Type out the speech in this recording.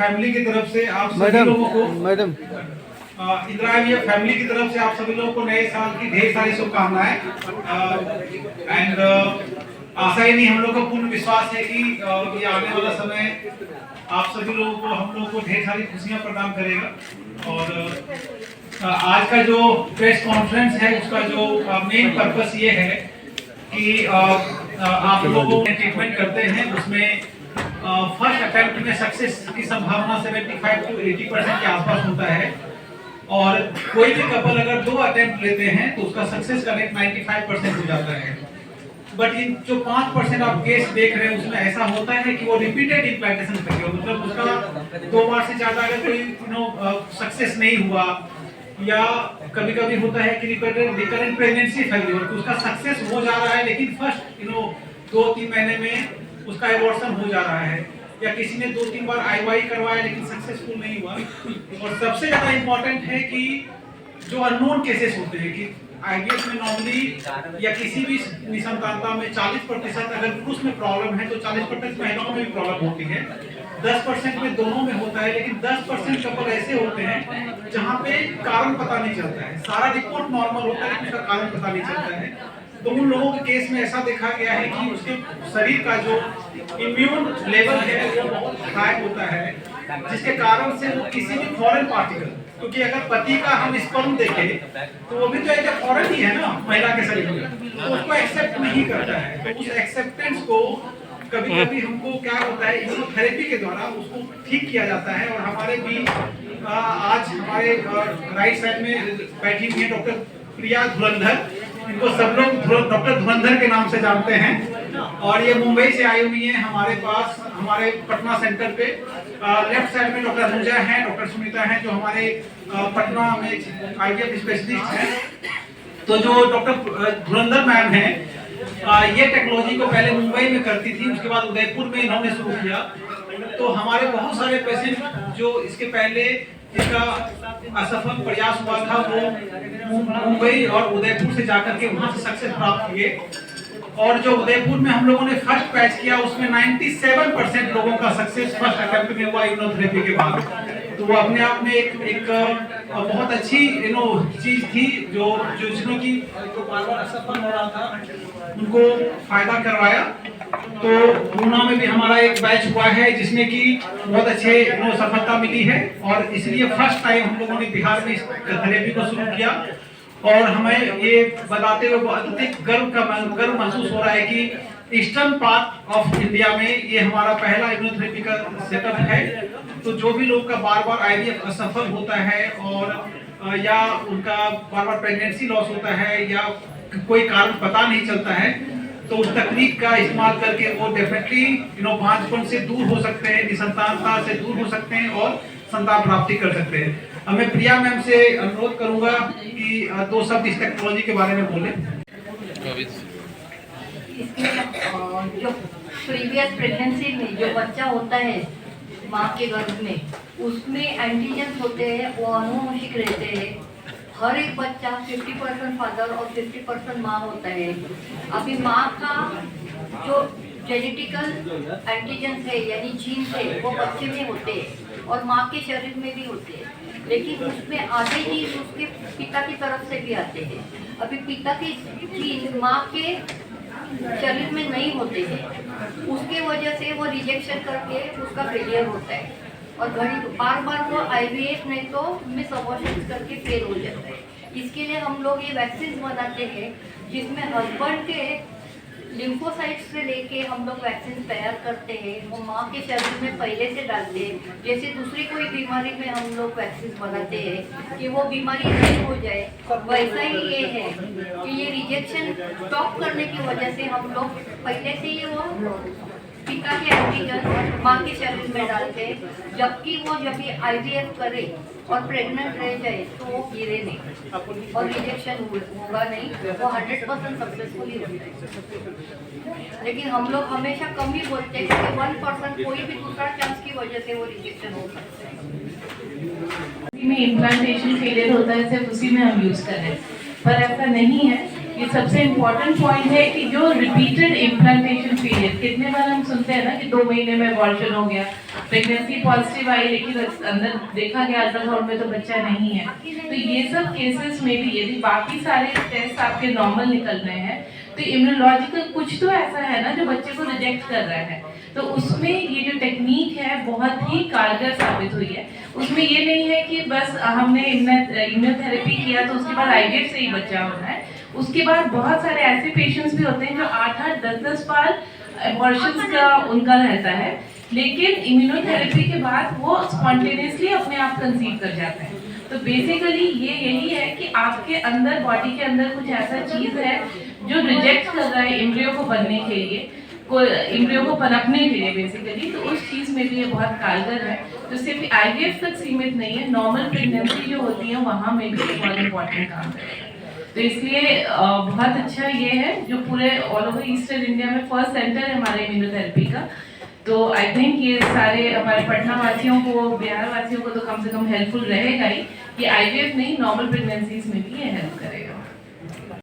Family की तरफ से आप सभी लोगों को इंदिरा आईवीएफ फैमिली की तरफ से आप सभी लोगों को नए साल की ढेर सारी शुभकामनाएं एंड आशा ही नहीं, हम लोग का पूर्ण विश्वास है कि ये आने वाला समय आप सभी लोगों को, हम लोगों को ढेर सारी खुशियां प्रदान करेगा। और आज का जो प्रेस कॉन्फ्रेंस है उसका जो मेन पर्पस ये है कि आप लोगों को ट्रीटमेंट करते हैं उसमें फर्स्ट अटेम्प्ट में सक्सेस की संभावना 75 to 80% के आसपास होता है। और कोई भी कपल अगर 2 अटेम्प्ट लेते हैं तो उसका सक्सेस का रेट 95% हो जाता है। बट इन जो 5% आप केस देख रहे हैं उसमें ऐसा होता है कि वो रिपीटेड इम्प्लांटेशन फेलियर, मतलब उसका 2 बार से ज्यादा अगर कोई सक्सेस नहीं हुआ, या कभी कभी होता है कि रिकरेंट प्रेगनेंसी फेलियर, तो उसका सक्सेस हो जा रहा है लेकिन फर्स्ट 2-3 महीने में उसका एबॉर्शन हो जा रहा है, या किसी ने 2-3 बार आईवाई करवाया लेकिन सक्सेसफुल नहीं हुआ। और सबसे ज्यादा इंपॉर्टेंट है कि जो अननोन केसेस होते हैं कि आईवीएफ में नॉर्मली या किसी भी निसंतानता में 40% अगर पुरुष में प्रॉब्लम है तो 40% महिलाओं में भी प्रॉब्लम होती है, 10% में दोनों में होता है, लेकिन 10% कपल ऐसे होते हैं जहाँ पे कारण पता नहीं चलता है, सारा रिपोर्ट नॉर्मल होता है उसका कारण पता नहीं चलता है। तो उन लोगों के केस में ऐसा देखा गया है कि उसके शरीर का जो इम्यून लेवल है वो बहुत हाई होता है, जिसके कारण से वो किसी भी फॉरेन पार्टिकल, क्योंकि अगर पति का हम स्पर्म देखें तो वो भी तो एक फॉरेन ही है ना महिला के शरीर में, तो उसको एक्सेप्ट नहीं करता है। तो उस एक्सेप्टेंस को कभी कभी हमको क्या होता है, इम्यूनोथेरेपी के द्वारा उसको ठीक किया जाता है। और हमारे भी आज हमारे राइट साइड में बैठी हुई है डॉक्टर प्रिया धुरंधर, इनको सब लोग डॉक्टर धुरंधर के नाम से जानते हैं, और ये मुंबई से आई हुई हैं हमारे पास, हमारे पटना सेंटर पे। लेफ्ट साइड में डॉक्टर अनुजा हैं, डॉक्टर सुनीता हैं जो हमारे पटना में आईवीएफ स्पेशलिस्ट हैं। तो जो डॉक्टर धुरंधर मैम हैं, ये टेक्नोलॉजी को पहले मुंबई में करती थी, उसके बाद उदयपुर में इन्होंने शुरू किया। तो हमारे बहुत सारे पेशेंट जो इसके पहले इसका असफल प्रयास हुआ था वो मुंबई और उदयपुर से जाकर के वहां से सक्सेस प्राप्त किए। और जो उदयपुर में हम लोगों ने फर्स्ट पैच किया उसमें 97% लोगों का सक्सेस फर्स्ट अटेम्प्ट में हुआ इम्यूनोथेरेपी के बाद। तो वो अपने आप में एक बहुत अच्छी चीज थी जो जिसने की जो बार-बार असफल हो रहा था उनको फायदा करवाया। तो पूना में भी हमारा एक बैच हुआ है जिसमें कि बहुत अच्छे सफलता मिली है, और इसलिए फर्स्ट टाइम हम लोगों ने बिहार में इस थेरेपी को शुरू किया। और हमें ये बताते हुए बहुत अधिक गर्व महसूस हो रहा है कि ईस्टर्न पार्ट ऑफ इंडिया में ये हमारा पहला इम्यूनोथेरेपी का सेटअप है। तो जो भी लोग का बार-बार आईवीएफ असफल होता है और या उनका बार-बार प्रेगनेंसी लॉस होता है या कोई कारण पता नहीं चलता है, तो उस तकनीक का इस्तेमाल करके वो डेफिनेटली बांझपन से दूर हो सकते हैं, निसंतानता से दूर हो सकते हैं और संतान प्राप्ति कर सकते हैं। अब मैं प्रिया मैम से अनुरोध करूंगा कि 2 शब्द इस टेक्नोलॉजी के बारे में बोले। जो प्रीवियस प्रेगनेंसी में जो बच्चा होता है माँ के गर्भ में, उसमें एंटीजेंस होते हैं, वो अनुवांशिक रहते हैं। हर एक बच्चा 50% फादर और 50% माँ होता है। अभी माँ का जो जेनेटिकल एंटीजेंस है यानी जीन है वो बच्चे में होते हैं और माँ के शरीर में भी होते हैं, लेकिन उसमें आधे जीन उसके पिता की तरफ से भी आते हैं। अभी पिता के जीन माँ के शरीर में नहीं होते हैं, उसके वजह से वो रिजेक्शन करके उसका फेलियर होता है और बार बार वो आईवीएफ नहीं तो मिस अबॉर्शन करके फेल हो जाता है। इसके लिए हम लोग ये वैक्सीन बनाते हैं जिसमें हस्बैंड के लिम्फोसाइट्स से लेके हम लोग वैक्सीन तैयार करते हैं, वो माँ के शरीर में पहले से डालते हैं। जैसे दूसरी कोई बीमारी में हम लोग वैक्सीन बनाते हैं कि वो बीमारी नहीं हो जाए, वैसा ही ये है कि ये रिजेक्शन स्टॉप करने की वजह से हम लोग पहले से ही वो पिता के एंटीजन माँ के शरीर में डालते हैं, जबकि वो जब ये आईवीएफ करे और प्रेग्नेंट रह जाए तो वो गिरे नहीं और रिजेक्शन होगा नहीं, वो 100% सक्सेसफुली होता है। लेकिन हम लोग हमेशा कम ही बोलते हैं कि 1% कोई भी दूसरा चांस की वजह से वो रिजेक्शन हो सकता है। में इम्प्लांटेशन फेलियर होता है सिर्फ उसी में हम यूज़ कर रहे हैं, पर ऐसा नहीं है। कि सबसे इम्पोर्टेंट पॉइंट है कि जो रिपीटेड इम्प्लांटेशन पीरियड, कितने बार हम सुनते हैं ना कि 2 महीने में अबॉर्शन हो गया, प्रेगनेंसी पॉजिटिव आई लेकिन अंदर देखा गया अल्ट्रासाउंड में तो बच्चा नहीं है। तो ये सब केसेस में भी यदि बाकी सारे टेस्ट आपके नॉर्मल निकल रहे हैं तो इम्यूनोलॉजिकल कुछ तो ऐसा है ना जो बच्चे को रिजेक्ट कर रहा है। तो उसमें ये जो टेक्निक है बहुत ही कारगर साबित हुई है। उसमें ये नहीं है कि बस हमने इम्यूनोथेरेपी किया तो उसके बाद आईवीएफ से ही बच्चा होना है। उसके बाद बहुत सारे ऐसे पेशेंट्स भी होते हैं जो 8-8, 10-10 बार अबॉर्शंस का उनका रहता है, लेकिन इम्यूनोथेरेपी के बाद वो स्पॉन्टेनियसली अपने आप कंसीव कर जाते हैं। तो बेसिकली ये यही है कि आपके अंदर, बॉडी के अंदर कुछ ऐसा चीज़ है जो रिजेक्ट कर रहा है एम्ब्रियो को बनने के लिए, एम्ब्रियो को पनपने के लिए बेसिकली। तो उस चीज़ में भी ये बहुत कारगर है। तो सिर्फ आईवीएफ तक सीमित नहीं है, नॉर्मल प्रेगनेंसी जो होती है वहाँ में भी बहुत इम्पोर्टेंट काम है। तो इसलिए बहुत अच्छा ये है जो पूरे ऑल ओवर ईस्टर्न इंडिया में फर्स्ट सेंटर है हमारे इम्यूनोथेरेपी का। तो आई थिंक ये सारे हमारे पटना वासियों को, बिहार वासियों को तो कम से कम हेल्पफुल रहेगा ही कि आईवीएफ नहीं, नॉर्मल प्रेगनेंसीज में भी ये हेल्प करेगा।